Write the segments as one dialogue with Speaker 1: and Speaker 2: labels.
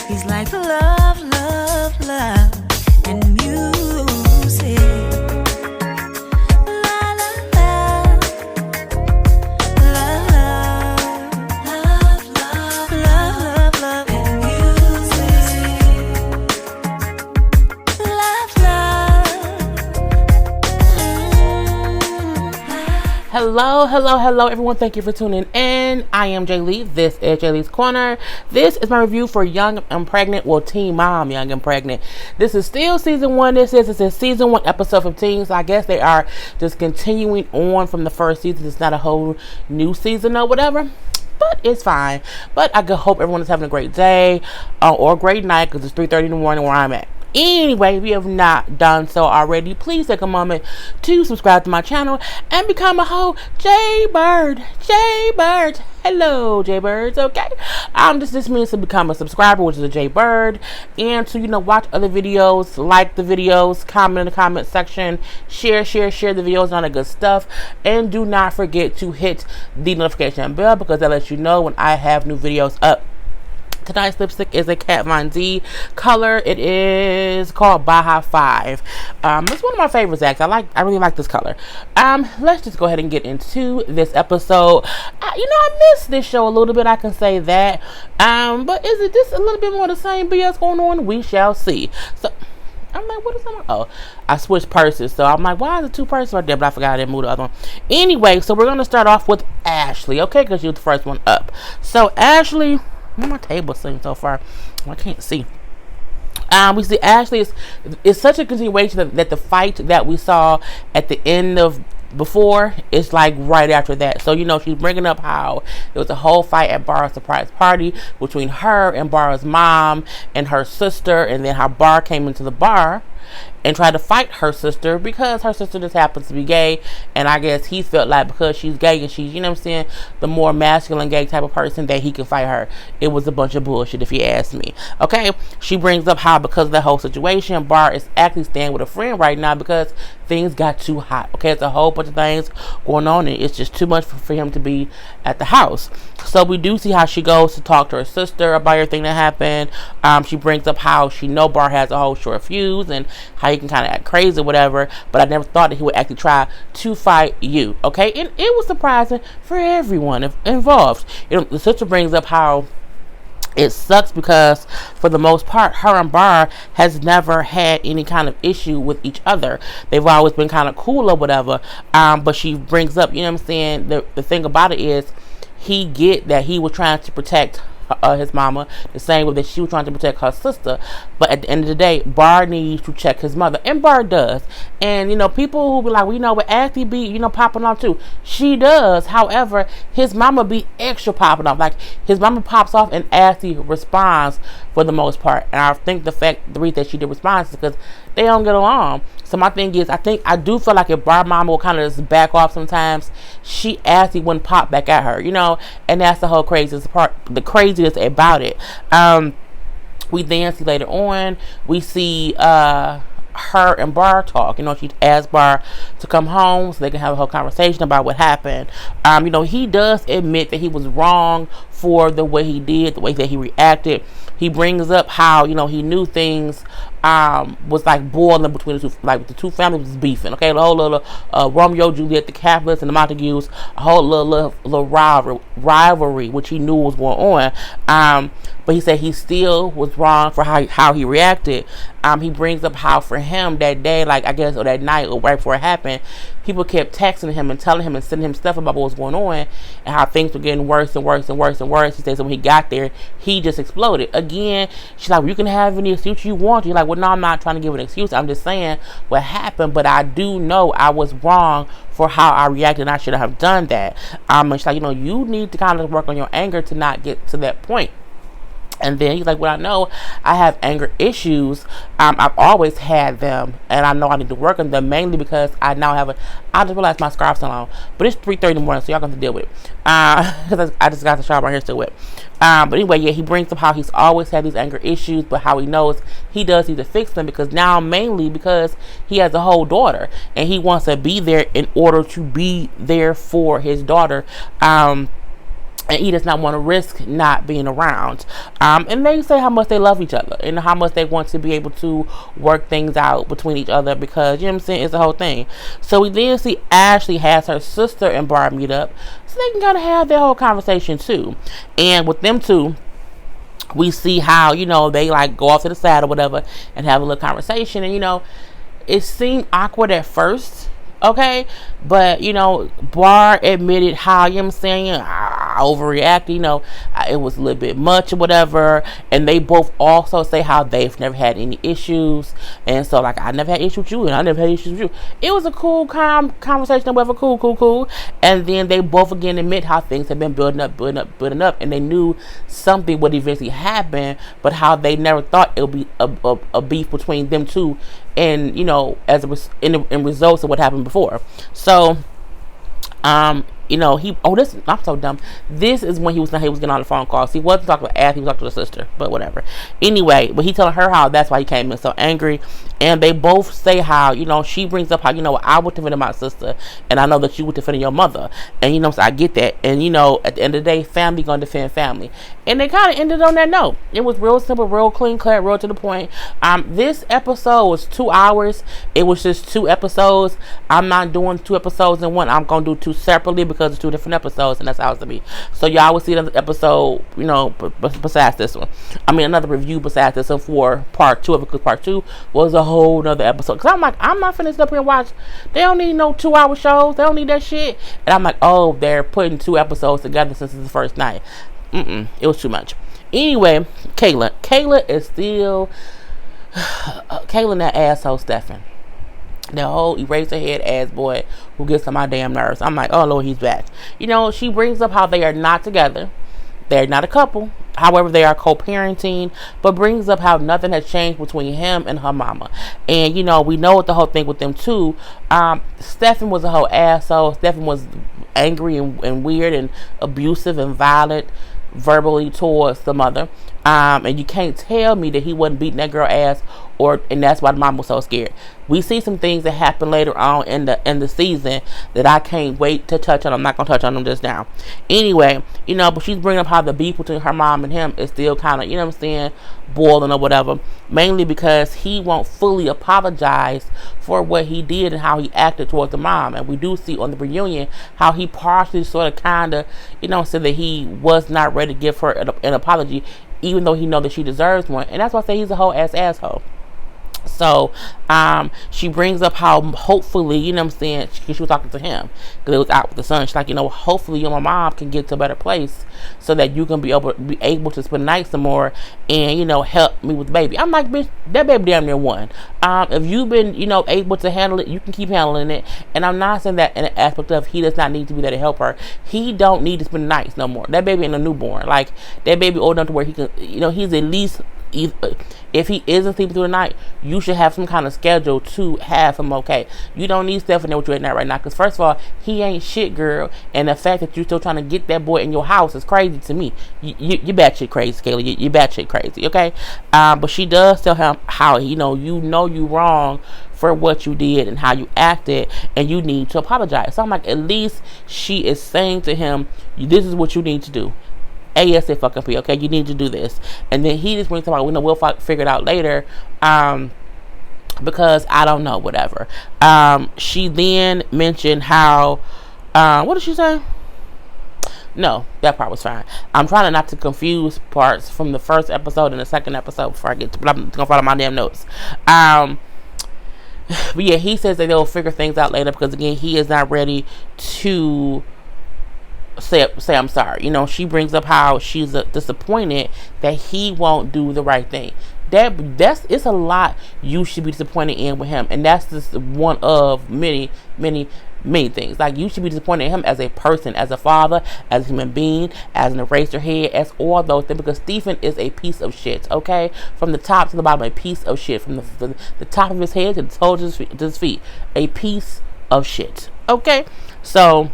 Speaker 1: He's like love, love, love, and music. La la la, love, love, love, love, love, and music. Love,
Speaker 2: Hello, everyone. Thank you for tuning in. I am Jay Lee. This is Jay Lee's Corner. This is my review for Young and Pregnant. Well, Teen Mom, Young and Pregnant. This is still season 1. This is season 1, episode 15. So I guess they are just continuing on from the first season. It's not a whole new season or whatever. But it's fine. But I hope everyone is having a great day or a great night, because it's 3:30 in the morning where I'm at. Anyway, if you have not done so already, please take a moment to subscribe to my channel and become a whole Jaybird. Hello, Jaybirds. Okay. This means to become a subscriber, which is a Jaybird, and to, watch other videos, like the videos, comment in the comment section, share the videos, and all that good stuff. And do not forget to hit the notification bell, because that lets you know when I have new videos up. Tonight's lipstick is a Kat Von D color. It is called Baja 5. It's one of my favorites, actually. I really like this color. Let's just go ahead and get into this episode. I miss this show a little bit, I can say that. But is it just a little bit more the same BS going on? We shall see. So I'm like, what is that? Oh, I switched purses. So I'm like, why is it 2 purses right there? But I forgot I didn't move the other one. Anyway, so we're going to start off with Ashley, okay? Because you're the first one up. So Ashley, my table sitting so far, I can't see. We see Ashley is such a continuation that the fight that we saw at the end of before is like right after that. So she's bringing up how there was a whole fight at Bar's surprise party between her and Bar's mom and her sister, and then how Bar came into the bar and tried to fight her sister because her sister just happens to be gay, and I guess he felt like because she's gay and she's, the more masculine gay type of person, that he can fight her. It was a bunch of bullshit, if you ask me. Okay, she brings up how because of the whole situation, Bar is actually staying with a friend right now because things got too hot. Okay, it's a whole bunch of things going on, and it's just too much for him to be at the house. So we do see how she goes to talk to her sister about everything that happened. She brings up how she know Bar has a whole short fuse and how he can kind of act crazy or whatever, but I never thought that he would actually try to fight you. Okay, and it was surprising for everyone involved. The sister brings up how it sucks because for the most part her and Bar has never had any kind of issue with each other. They've always been kind of cool or whatever, but she brings up, the thing about it is he get that he was trying to protect his mama the same way that she was trying to protect her sister, but at the end of the day, Bar needs to check his mother, and Bar does. And people who be like, well, but Ashley be popping off too. She does. However, his mama be extra popping off. Like, his mama pops off and Ashley responds for the most part. And I think the reason that she did respond is because they don't get along. So my thing is, I do feel like if Bar mama will kind of just back off sometimes, she Ashley wouldn't pop back at her, and that's the whole craziest part, the craziness about it. We then see later on, we see her and Bar talk. She asked Bar to come home so they can have a whole conversation about what happened. He does admit that he was wrong for the way he did, the way that he reacted. He brings up how, he knew things was like boiling between the two, like the two families was beefing. Okay, the whole little Romeo, Juliet, the Catholics and the Montagues, a whole little rivalry, which he knew was going on. But he said he still was wrong for how he reacted. He brings up how for him that day, like I guess, or that night, or right before it happened, people kept texting him and telling him and sending him stuff about what was going on and how things were getting worse and worse and worse and worse. He said so when he got there, he just exploded. Again, she's like, well, you can have any excuse you want. You're like, well, no, I'm not trying to give an excuse. I'm just saying what happened, but I do know I was wrong for how I reacted and I should have done that. And she's like, you need to kind of work on your anger to not get to that point. And then he's like, well, I know I have anger issues. I've always had them, and I know I need to work on them, mainly because I now have I just realized my scarf's still on, but it's 3:30 in the morning, so y'all going to deal with it. Because I just got the shower, my hair's still wet. But anyway, yeah, he brings up how he's always had these anger issues, but how he knows he does need to fix them because now, mainly because he has a whole daughter, and he wants to be there in order to be there for his daughter. and he does not want to risk not being around. And they say how much they love each other and how much they want to be able to work things out between each other, because, you know what I'm saying, it's the whole thing. So we then see Ashley has her sister and Bar meet up so they can kind of have their whole conversation too. And with them two, we see how, you know, they like go off to the side or whatever and have a little conversation. And, you know, it seemed awkward at first, okay, but, you know, Bar admitted how, you know what I'm saying, I overreacted, you know, it was a little bit much or whatever. And they both also say how they've never had any issues, and so, like, I never had issues with you and I never had issues with you. It was a cool, calm conversation or whatever. Cool. And then they both again admit how things have been building up, and they knew something would eventually happen, but how they never thought it would be a beef between them two, and, you know, as in results of what happened before. So, you know, I'm so dumb. This is when he was getting on the phone calls. He wasn't talking about Ash, he was talking to the sister, but whatever. Anyway, but he telling her how that's why he came in so angry. And they both say how, you know, she brings up how, you know, I would defend my sister, and I know that you would defend your mother. And, you know, so I get that. And, you know, at the end of the day, family gonna defend family. And they kind of ended on that note. It was real simple, real clean cut, real to the point. This episode was 2 hours. It was just 2 episodes. I'm not doing 2 episodes in one. I'm gonna do 2 separately because it's 2 different episodes, and that's how it's to be. So y'all will see another episode, you know, besides this one. I mean, another review besides this one for part 2 of it, because part 2 was a whole nother episode. Because I'm like, I'm not finna sit up here and watch. They don't need no 2-hour shows. They don't need that shit. And I'm like, oh, they're putting 2 episodes together since it's the first night. It was too much. Anyway, Kayla is still Kayla and that asshole Stefan. The whole eraser head ass boy who gets on my damn nerves. I'm like, oh Lord, he's back. You know, she brings up how they are not together. They're not a couple. However, they are co-parenting, but brings up how nothing has changed between him and her mama. And, you know, we know what the whole thing with them too. Stefan was a whole asshole. Stefan was angry and weird and abusive and violent verbally towards the mother. And you can't tell me that he wasn't beating that girl ass, and that's why the mom was so scared. We see some things that happen later on in the season that I can't wait to touch on. I'm not gonna touch on them just now. Anyway, you know, but she's bringing up how the beef between her mom and him is still kind of, you know what I'm saying, boiling or whatever. Mainly because he won't fully apologize for what he did and how he acted towards the mom. And we do see on the reunion how he partially sort of kind of, you know, said that he was not ready to give her an apology, even though he know that she deserves one. And that's why I say he's a whole asshole. So, she brings up how hopefully, you know what I'm saying, she was talking to him because it was out with the son. She's like, you know, hopefully you and my mom can get to a better place so that you can be able to spend nights some more and, you know, help me with the baby. I'm like, bitch, that baby damn near won. If you've been, you know, able to handle it, you can keep handling it. And I'm not saying that in an aspect of he does not need to be there to help her. He don't need to spend nights no more. That baby ain't a newborn. Like, that baby old enough to where he can, you know, he's at least, if he isn't sleeping through the night, you should have some kind of schedule to have him okay. You don't need Stephanie with you at night right now, because first of all, he ain't shit, girl, and the fact that you're still trying to get that boy in your house is crazy to me. You batshit crazy, Kayla. You batshit crazy, okay? But she does tell him how, you know you wrong for what you did and how you acted, and you need to apologize. So I'm like, at least she is saying to him, this is what you need to do. ASAP, okay? You need to do this. And then he just brings about, we'll figure it out later, because I don't know, whatever. She then mentioned how, what did she say? No, that part was fine. I'm trying not to confuse parts from the first episode and the second episode before I get to, but I'm gonna follow my damn notes. But yeah, he says that they'll figure things out later because, again, he is not ready to say I'm sorry. You know, she brings up how she's disappointed that he won't do the right thing. It's a lot you should be disappointed in with him, and that's just one of many things. Like, you should be disappointed in him as a person, as a father, as a human being, as an eraserhead, as all those things, because Stephen is a piece of shit, okay? From the top to the bottom, a piece of shit. From the top of his head to the toes of his feet, a piece of shit, okay? So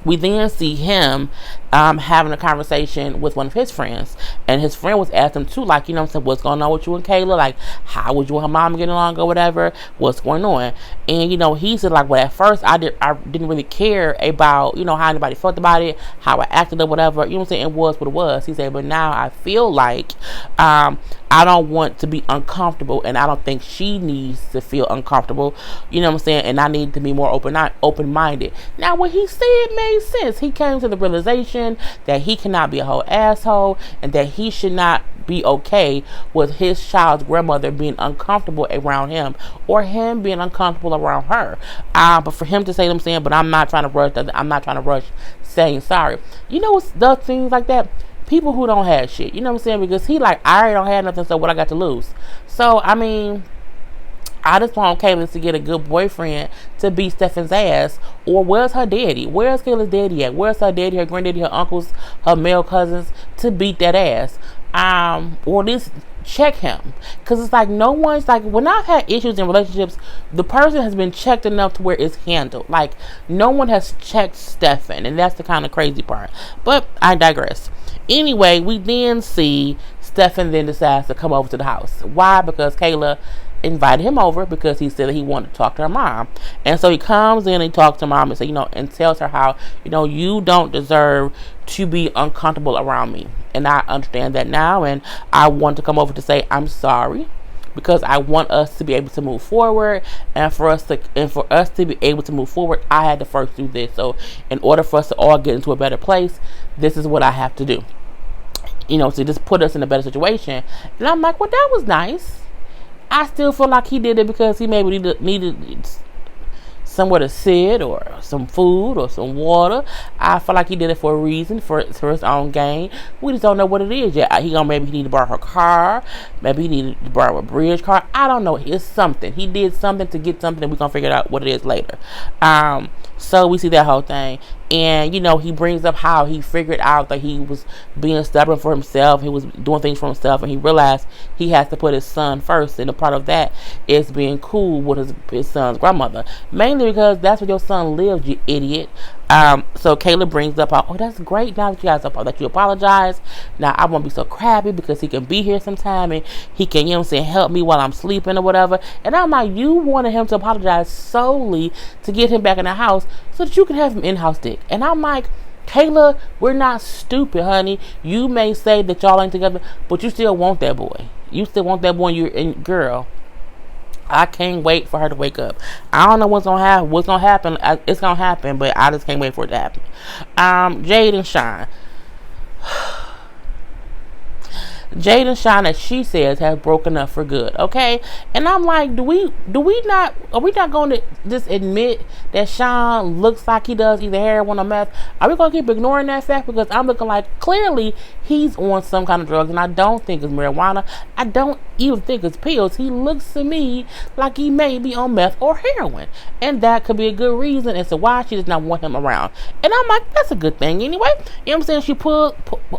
Speaker 2: we then see him having a conversation with one of his friends, and his friend was asking him too, like, what's going on with you and Kayla? Like, how would you and her mom getting along or whatever? What's going on? And he said, like, well, at first I didn't really care about how anybody felt about it, how I acted or whatever. It was what it was. He said, but now I feel like I don't want to be uncomfortable, and I don't think she needs to feel uncomfortable. And I need to be more open-minded. Now, what he said made sense. He came to the realization that he cannot be a whole asshole, and that he should not be okay with his child's grandmother being uncomfortable around him, or him being uncomfortable around her. But for him to say, but I'm not trying to rush. I'm not trying to rush saying sorry. What's the things like that? People who don't have shit, because he like, I already don't have nothing, so what I got to lose? So, I just want Kayla to get a good boyfriend to beat Stefan's ass. Or where's her daddy? Where's Kayla's daddy at? Where's her daddy, her granddaddy, her uncles, her male cousins to beat that ass? Or at least check him. Because it's like, no one's like, when I've had issues in relationships, the person has been checked enough to where it's handled. Like, no one has checked Stefan, and that's the kind of crazy part. But I digress. Anyway, we then see Stefan then decides to come over to the house. Why? Because Kayla invited him over because he said that he wanted to talk to her mom. And so he comes in and he talks to mom and say, and tells her how, you don't deserve to be uncomfortable around me. And I understand that now, and I want to come over to say I'm sorry, because I want us to be able to move forward, and for us to be able to move forward, I had to first do this. So in order for us to all get into a better place, this is what I have to do. To just put us in a better situation. And I'm like, well, that was nice. I still feel like he did it because he maybe needed somewhere to sit, or some food, or some water. I feel like he did it for a reason, for his own gain. We just don't know what it is yet. Maybe he needed to borrow her car. Maybe he needed to borrow a bridge car. I don't know. It's something. He did something to get something, and we're going to figure out what it is later. So we see that whole thing. And, he brings up how he figured out that he was being stubborn for himself. He was doing things for himself. And he realized he has to put his son first. And a part of that is being cool with his son's grandmother. Mainly because that's where your son lives, you idiot. So Kayla brings up, oh, that's great now that you apologize. Now I won't be so crappy because he can be here sometime and he can, help me while I'm sleeping or whatever. And I'm like, you wanted him to apologize solely to get him back in the house so that you can have him in-house dick. And I'm like, Kayla, we're not stupid, honey. You may say that y'all ain't together, but you still want that boy. You still want that boy, girl. I can't wait for her to wake up. I don't know what's gonna happen. It's gonna happen, but I just can't wait for it to happen. Jade and Sean. Jade and Sean, as she says, have broken up for good. Okay, and I'm like, are we not going to just admit that Sean looks like he does either heroin or meth? Are we going to keep ignoring that fact? Because I'm looking like clearly he's on some kind of drugs, and I don't think it's marijuana. I don't even think it's pills. He looks to me like he may be on meth or heroin, and that could be a good reason as to why she does not want him around. And I'm like, that's a good thing anyway. You know what I'm saying?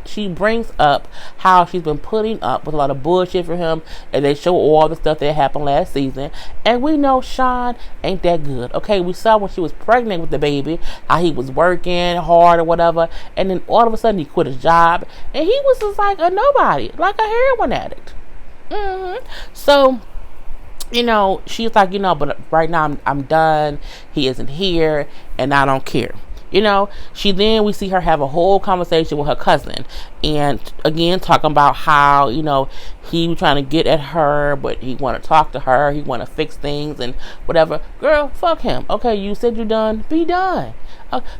Speaker 2: She brings up how she's been putting up with a lot of bullshit for him, and they show all the stuff that happened last season, and we know Sean ain't that good. Okay, we saw when she was pregnant with the baby how he was working hard or whatever, and then all of a sudden he quit his job and he was just like a nobody, like a heroin addict. So she's like, but right now I'm done. He isn't here and I don't care. We see her have a whole conversation with her cousin, and again talking about how he was trying to get at her, but he want to talk to her, he want to fix things and whatever. Girl, fuck him. Okay, you said you're done, be done.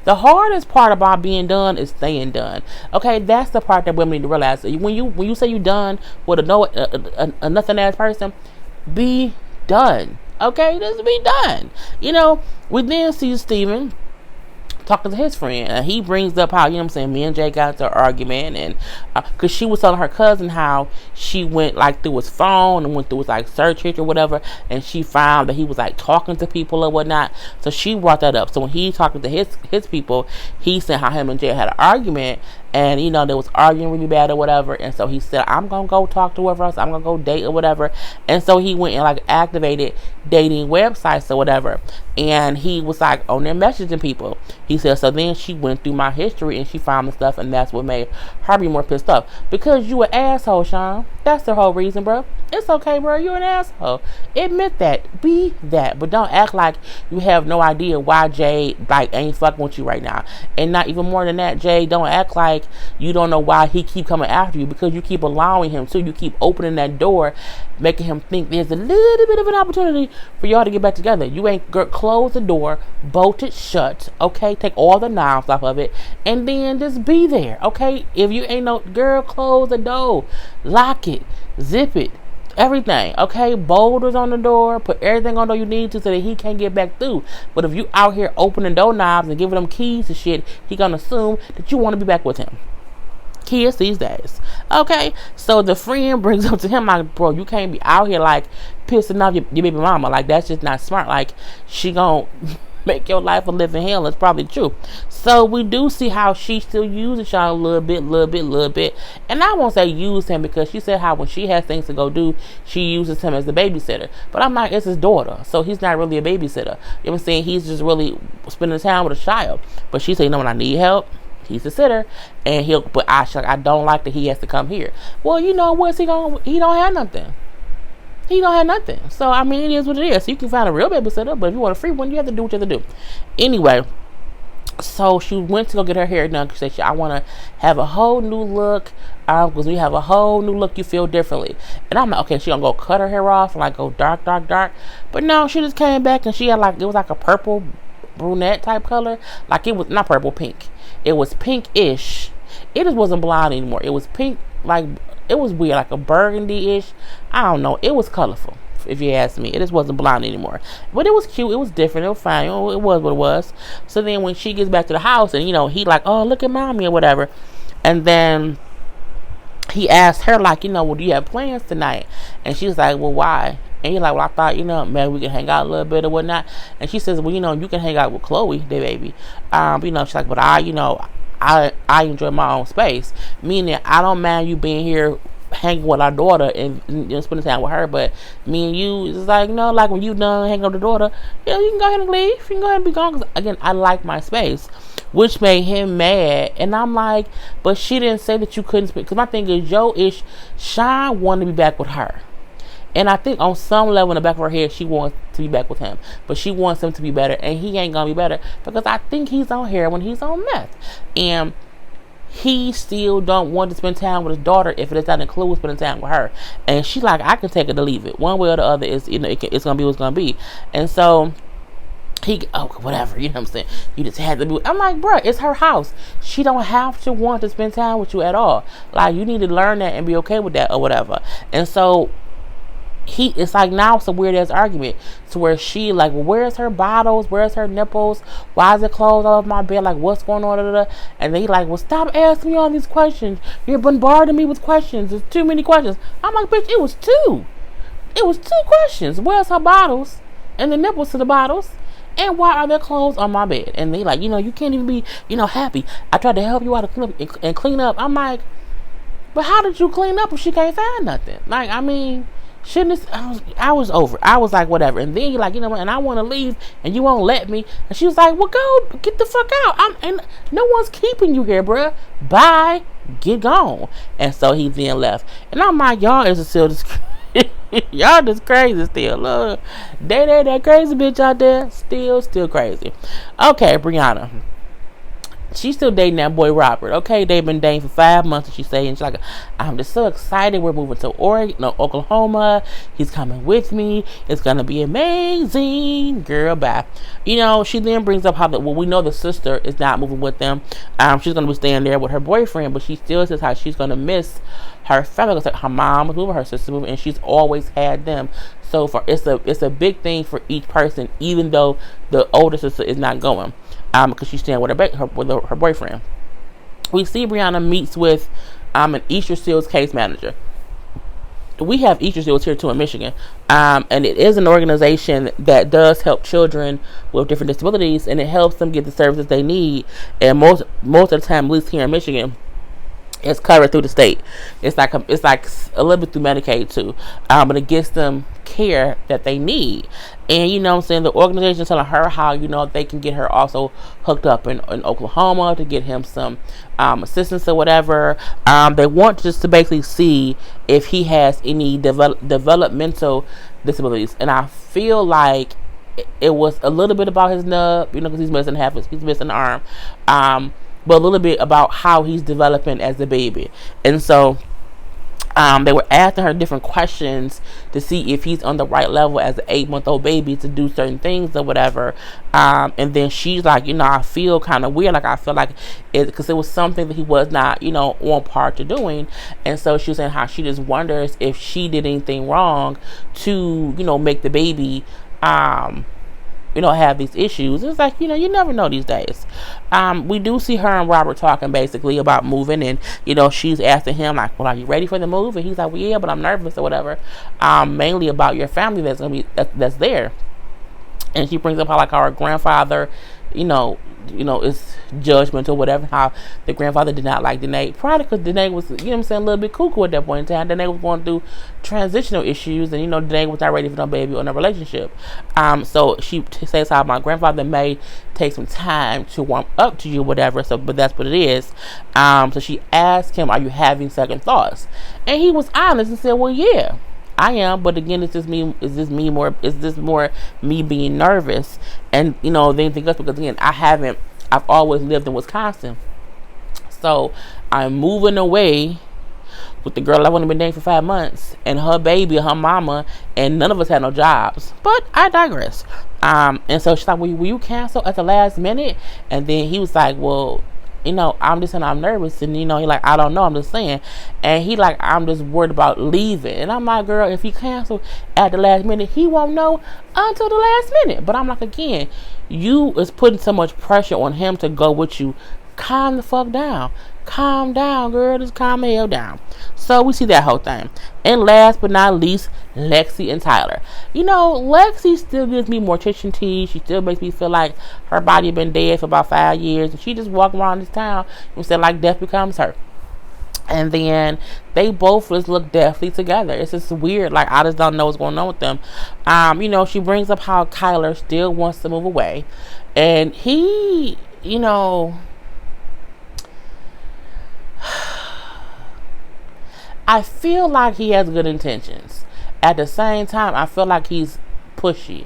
Speaker 2: The hardest part about being done is staying done. Okay, that's the part that women need to realize. When you say you're done with a nothing ass person, be done. Okay, just be done. We then see Steven talking to his friend, and he brings up how, me and Jay got into an argument, and because she was telling her cousin how she went through his phone and went through his search history or whatever, and she found that he was talking to people or whatnot. So she brought that up. So when he talking to his people, he said how him and Jay had an argument, and they was arguing really bad or whatever. And so he said, I'm gonna go talk to whoever else, I'm gonna go date or whatever. And so he went and like activated dating websites or whatever, and he was like on there messaging people. He said, so then she went through my history and she found the stuff, and that's what made her be more pissed off. Because you an asshole, Sean. That's the whole reason, bro. It's okay, bro. You're an asshole. Admit that. Be that. But don't act like you have no idea why Jay like ain't fucking with you right now. And not even more than that, Jay, don't act like you don't know why he keep coming after you, because you keep allowing him to. You keep opening that door, making him think there's a little bit of an opportunity for y'all to get back together. You ain't close the door, bolt it shut, okay? Take all the knobs off of it, and then just be there, okay? If you ain't no girl, close the door, lock it, zip it, everything, okay? Boulders on the door, put everything on there you need to so that he can't get back through. But if you out here opening door knobs and giving them keys to shit, he gonna assume that you want to be back with him. Kids these days, okay? So the friend brings up to him like, bro, you can't be out here like pissing off your baby mama. Like, that's just not smart. Like, she gonna make your life a living hell. It's probably true. So we do see how she still uses Sean a little bit. And I won't say use him, because she said how when she has things to go do, she uses him as the babysitter. But I'm like, it's his daughter, so he's not really a babysitter. You know what I'm saying? He's just really spending time with a child. But she said, when I need help, he's a sitter, and but I don't like that he has to come here. Well, what's he gonna? He don't have nothing. He don't have nothing. So I mean, it is what it is. So you can find a real babysitter, but if you want a free one, you have to do what you have to do. Anyway, so she went to go get her hair done because she said, I want to have a whole new look. Because when you have a whole new look, you feel differently. And I'm like, okay, she gonna go cut her hair off and like go dark. But no, she just came back and she had like, it was like a purple brunette type color. Like, it was not purple, pink. It was pink-ish. It just wasn't blonde anymore. It was pink, like, it was weird, like a burgundy-ish. I don't know. It was colorful, if you ask me. It just wasn't blonde anymore. But it was cute. It was different. It was fine. It was what it was. So then when she gets back to the house and, he like, oh, look at mommy or whatever. And then he asked her, like, well, do you have plans tonight? And she's like, well, why? And he's like, well, I thought, maybe we can hang out a little bit or whatnot. And she says, well, you can hang out with Chloe, the baby. She's like, but I enjoy my own space. Meaning, I don't mind you being here hanging with our daughter and spending time with her. But me and you, it's like, like when you done hanging with the daughter, you can go ahead and leave. You can go ahead and be gone. Because, again, I like my space. Which made him mad. And I'm like, but she didn't say that you couldn't speak. Because my thing is, Sean wanted to be back with her. And I think on some level in the back of her head, she wants to be back with him. But she wants him to be better. And he ain't going to be better. Because I think he's on heroin. He's on meth. And he still don't want to spend time with his daughter if it does not include spending time with her. And she's like, I can take it or leave it. One way or the other, it's going to be what's going to be. And so whatever, you know what I'm saying? You just had to be. I'm like, bruh, it's her house. She don't have to want to spend time with you at all. Like, you need to learn that and be okay with that or whatever. And so it's like, now it's a weird ass argument to where she like, well, where's her bottles? Where's her nipples? Why is it clothes all over my bed? Like, what's going on? And then he like, well, stop asking me all these questions. You're bombarding me with questions. There's too many questions. I'm like, bitch, it was two. It was two questions. Where's her bottles? And the nipples to the bottles? And why are there clothes on my bed? And they like, you can't even be, happy. I tried to help you out and clean up. I'm like, but how did you clean up if she can't find nothing? Like, I mean, shouldn't I was over. I was like, whatever. And then he like, and I want to leave and you won't let me. And she was like, well, go get the fuck out. And no one's keeping you here, bruh. Bye. Get gone. And so he then left. And I'm like, y'all is still just y'all just crazy still. Look, that crazy bitch out there still crazy. Okay, Brianna. She's still dating that boy Robert. Okay, they've been dating for 5 months. And she's saying, she's like, I'm just so excited. We're moving to Oklahoma. He's coming with me. It's gonna be amazing, girl. Bye. She then brings up how we know the sister is not moving with them. She's gonna be staying there with her boyfriend, but she still says how she's gonna miss her family. Because her mom was moving, her sister moving, and she's always had them. So it's a big thing for each person, even though the older sister is not going. Because she's staying with her boyfriend. We see Brianna meets with an Easter Seals case manager. We have Easter Seals here too in Michigan, and it is an organization that does help children with different disabilities, and it helps them get the services they need. And most of the time, at least here in Michigan, It's covered through the state. It's like a little bit through Medicaid too, but it gets them care that they need. And you know what I'm saying, the organization telling her how they can get her also hooked up in Oklahoma to get him some assistance or whatever. They want just to basically see if he has any developmental disabilities, and I feel like it was a little bit about his nub, because he's missing he's missing an arm. But a little bit about how he's developing as a baby. And so they were asking her different questions to see if he's on the right level as an 8-month-old baby to do certain things or whatever. And then she's like, I feel kind of weird. Like, I feel like because it was something that he was not, on par to doing. And so she was saying how she just wonders if she did anything wrong to, make the baby, have these issues. It's like, you never know these days. We do see her and Robert talking basically about moving, and she's asking him like, well, are you ready for the move? And he's like, well, yeah, but I'm nervous or whatever. Mainly about your family that's there. And she brings up how like our grandfather, is judgment or whatever, how the grandfather did not like Danae, probably because Danae was, a little bit cuckoo at that point in time. Danae was going through transitional issues, and Danae was not ready for no baby or no relationship. So she says how my grandfather may take some time to warm up to you, whatever. So, but that's what it is. So she asked him, "Are you having second thoughts?" And he was honest and said, "Well, yeah, I am, but again, is this more me being nervous and than anything else? Because again, I've always lived in Wisconsin, so I'm moving away with the girl I've only been dating for 5 months and her baby, her mama, and none of us had no jobs. But I digress. And so she's like, will you cancel at the last minute?" And then he was like, well, I'm just saying I'm nervous. And, he like, I don't know. I'm just saying. And he like, I'm just worried about leaving. And I'm like, girl, if he cancel at the last minute, he won't know until the last minute. But I'm like, again, you is putting so much pressure on him to go with you. Calm the fuck down. Calm down, girl. Just calm the hell down. So we see that whole thing. And last but not least, Lexi and Tyler. Lexi still gives me mortician tea. She still makes me feel like her body had been dead for about 5 years. And she just walking around this town and said like death becomes her. And then they both just look deathly together. It's just weird. Like, I just don't know what's going on with them. She brings up how Kyler still wants to move away. And he, I feel like he has good intentions. At the same time, I feel like he's pushy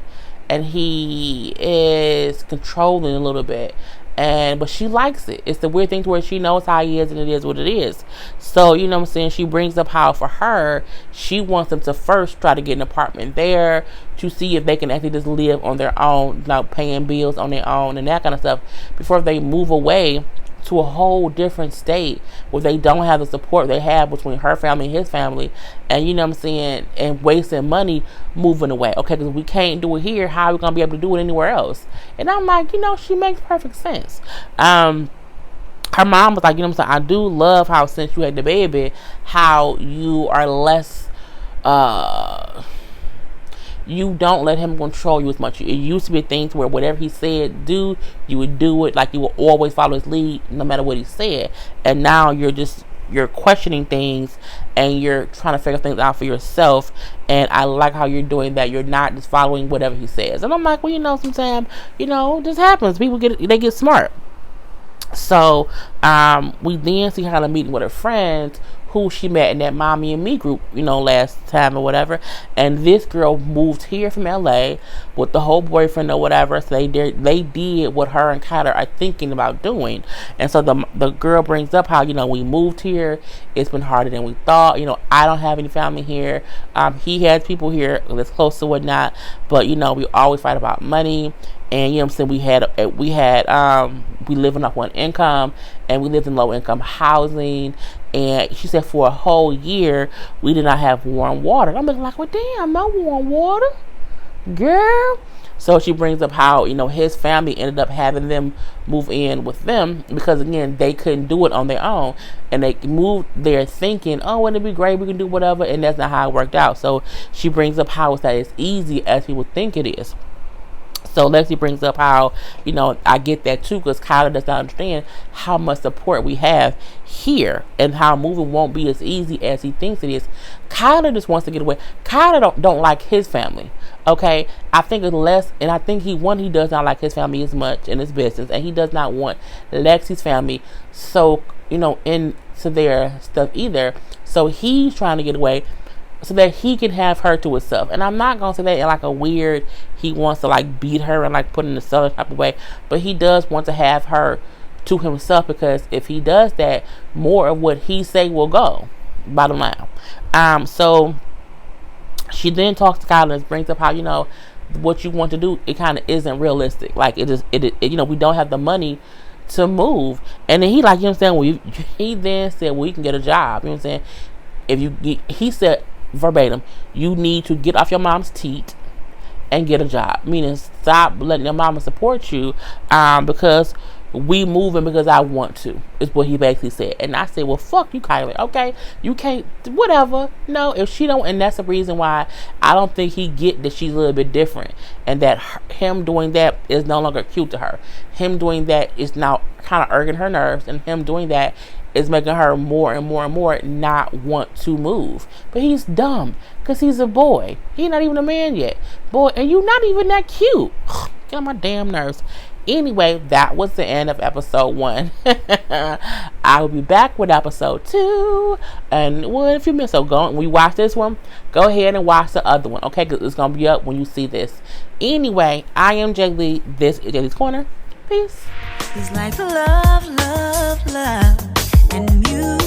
Speaker 2: and he is controlling a little bit. But she likes it. It's the weird thing to where she knows how he is and it is what it is. So, what I'm saying? She brings up how for her, she wants them to first try to get an apartment there to see if they can actually just live on their own, paying bills on their own and that kind of stuff before they move away to a whole different state where they don't have the support they have between her family and his family, and and wasting money moving away. Okay, because we can't do it here, how are we gonna be able to do it anywhere else? And I'm like, she makes perfect sense. Her mom was like, I do love how since you had the baby, how you are less you don't let him control you as much. It used to be things where whatever he said do, you would do it. Like, you would always follow his lead no matter what he said. And now you're questioning things and you're trying to figure things out for yourself. And I like how you're doing that. You're not just following whatever he says. And I'm like, well, sometimes, this happens. People get smart. So we then see her meeting with her friends who she met in that Mommy and Me group, last time or whatever. And this girl moved here from LA with the whole boyfriend or whatever. So they did what her and Kyler are thinking about doing. And so the girl brings up how, we moved here. It's been harder than we thought. I don't have any family here. He has people here that's close to whatnot. But, we always fight about money. And we living off one income, and we lived in low income housing. And she said for a whole year we did not have warm water. I'm like, well, damn, no warm water, girl. So she brings up how his family ended up having them move in with them because again they couldn't do it on their own, and they moved there thinking, oh, wouldn't it be great, we can do whatever, and that's not how it worked out. So she brings up how it's not as easy as people think it is. So Lexi brings up how, I get that too, because Kyla does not understand how much support we have here and how moving won't be as easy as he thinks it is. Kyla just wants to get away. Kyla don't like his family. Okay, I think it's less, and I think he does not like his family as much in his business, and he does not want Lexi's family so into their stuff either. So he's trying to get away so that he can have her to himself. And I'm not gonna say that in like a weird, he wants to like beat her and like put in a selfish type of way, but he does want to have her to himself, because if he does that, more of what he say will go. Bottom line. So she then talks to Kyla and brings up how, what you want to do, it kind of isn't realistic. Like we don't have the money to move. And then he like, he then said, well, you can get a job. You know what I'm saying? He said verbatim, you need to get off your mom's teat and get a job. Meaning stop letting your mama support you, because we moving because I want to, is what he basically said. And I said, well, fuck you, Kyla. Okay, you can't, whatever. No, if she don't, and that's the reason why I don't think he get that she's a little bit different, and that him doing that is no longer cute to her. Him doing that is now kind of irking her nerves, and him doing that is making her more and more and more not want to move. But he's dumb, because he's a boy. He's not even a man yet. Boy, and you not even that cute. Get on my damn nerves. Anyway, that was the end of episode 1. I will be back with episode 2. And if you missed, we watch this one, go ahead and watch the other one. Okay, because it's going to be up when you see this. Anyway, I am Jay Lee. This is Jay Lee's Corner. Peace.
Speaker 1: He's like love, love, love, and music.